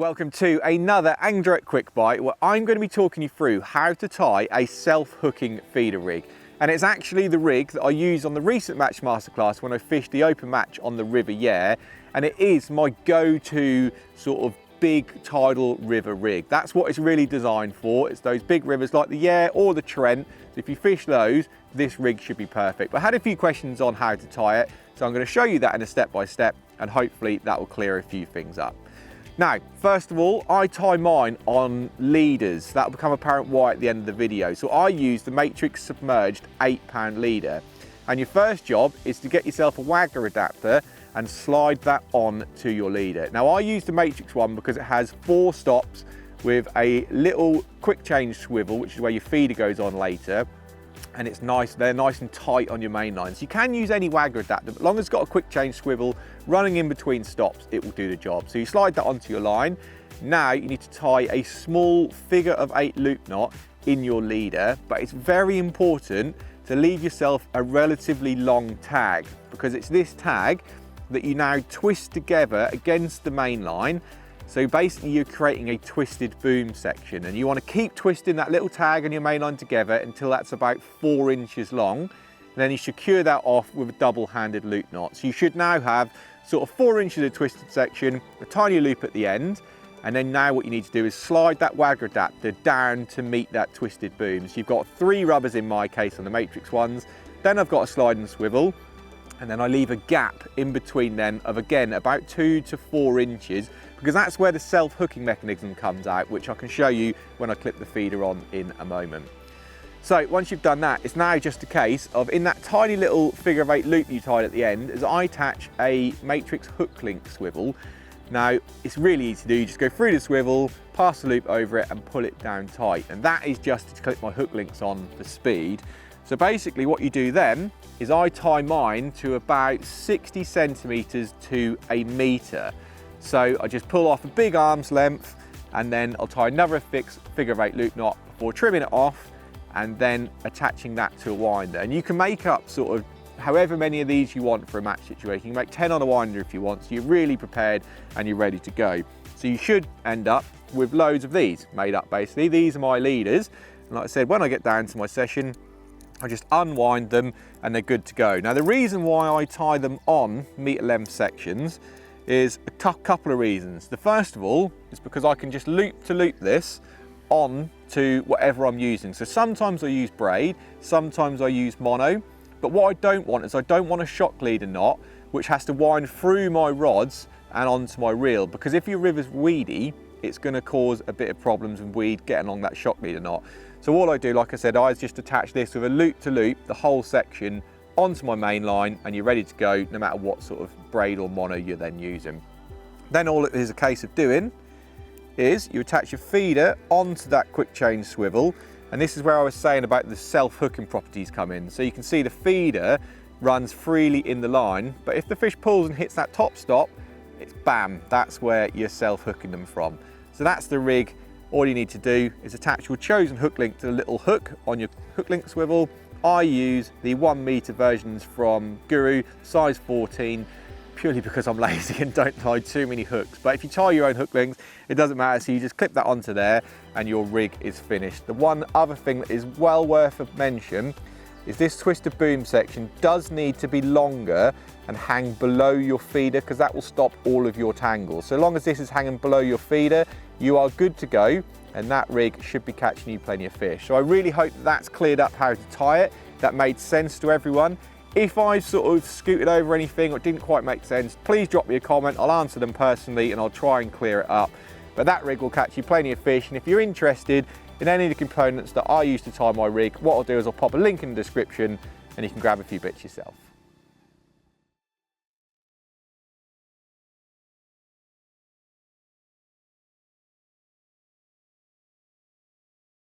Welcome to another angler at Quickbite, where I'm going to be talking you through how to tie a self-hooking feeder rig. And it's actually the rig that I used on the recent match masterclass when I fished the open match on the River Yare, and it is my go-to sort of big tidal river rig. That's what it's really designed for. It's those big rivers like the Yare or the Trent. So if you fish those, this rig should be perfect. But I had a few questions on how to tie it, so I'm going to show you that in a step-by-step, and hopefully that will clear a few things up. Now, first of all, I tie mine on leaders. That'll become apparent why at the end of the video. So I use the Matrix Submerged 8-pound leader. And your first job is to get yourself a waggler adapter and slide that on to your leader. Now, I use the Matrix one because it has 4 stops with a little quick change swivel, which is where your feeder goes on later. And it's nice, they're nice and tight on your main lines. You can use any waggler adapter, but as long as it's got a quick change swivel running in between stops, it will do the job. So you slide that onto your line. Now you need to tie a small figure of 8 loop knot in your leader, but it's very important to leave yourself a relatively long tag, because it's this tag that you now twist together against the main line. So basically you're creating a twisted boom section, and you want to keep twisting that little tag and your main line together until that's about 4 inches long. And then you secure that off with a double-handed loop knot. So you should now have sort of 4 inches of twisted section, a tiny loop at the end, and then now what you need to do is slide that waggler adapter down to meet that twisted boom. So you've got 3 rubbers in my case on the Matrix ones, then I've got a slide and swivel, and then I leave a gap in between them of, again, about 2 to 4 inches, because that's where the self-hooking mechanism comes out, which I can show you when I clip the feeder on in a moment. So once you've done that, it's now just a case of, in that tiny little figure of 8 loop you tied at the end, is I attach a Matrix hook link swivel. Now, it's really easy to do. You just go through the swivel, pass the loop over it and pull it down tight. And that is just to clip my hook links on for speed. So basically what you do then is I tie mine to about 60 centimeters to a meter. So I just pull off a big arm's length, and then I'll tie another fixed figure of 8 loop knot before trimming it off and then attaching that to a winder. And you can make up sort of however many of these you want for a match situation. You can make 10 on a winder if you want, so you're really prepared and you're ready to go. So you should end up with loads of these made up basically. These are my leaders. And like I said, when I get down to my session, I just unwind them and they're good to go. Now, the reason why I tie them on meter length sections is a couple of reasons. The first of all is because I can just loop to loop this on to whatever I'm using. So sometimes I use braid, sometimes I use mono, but what I don't want is I don't want a shock leader knot which has to wind through my rods and onto my reel, because if your river's weedy, it's going to cause a bit of problems with weed getting along that shock leader knot. So all I do, like I said, I just attach this with a loop to loop, the whole section, onto my main line, and you're ready to go no matter what sort of braid or mono you're then using. Then all it is a case of doing is you attach your feeder onto that quick change swivel, and this is where I was saying about the self-hooking properties come in. So you can see the feeder runs freely in the line, but if the fish pulls and hits that top stop, it's bam, that's where you're self-hooking them from. So that's the rig. All you need to do is attach your chosen hook link to the little hook on your hook link swivel. I use the 1 meter versions from Guru, size 14, purely because I'm lazy and don't tie too many hooks. But if you tie your own hook links, it doesn't matter. So you just clip that onto there and your rig is finished. The one other thing that is well worth a mention is this twisted boom section does need to be longer and hang below your feeder, because that will stop all of your tangles. So long as this is hanging below your feeder, you are good to go, and that rig should be catching you plenty of fish. So I really hope that's cleared up how to tie it. That made sense to everyone. If I've sort of scooted over anything or it didn't quite make sense, please drop me a comment. I'll answer them personally and I'll try and clear it up. But that rig will catch you plenty of fish. And if you're interested in any of the components that I use to tie my rig, what I'll do is I'll pop a link in the description and you can grab a few bits yourself.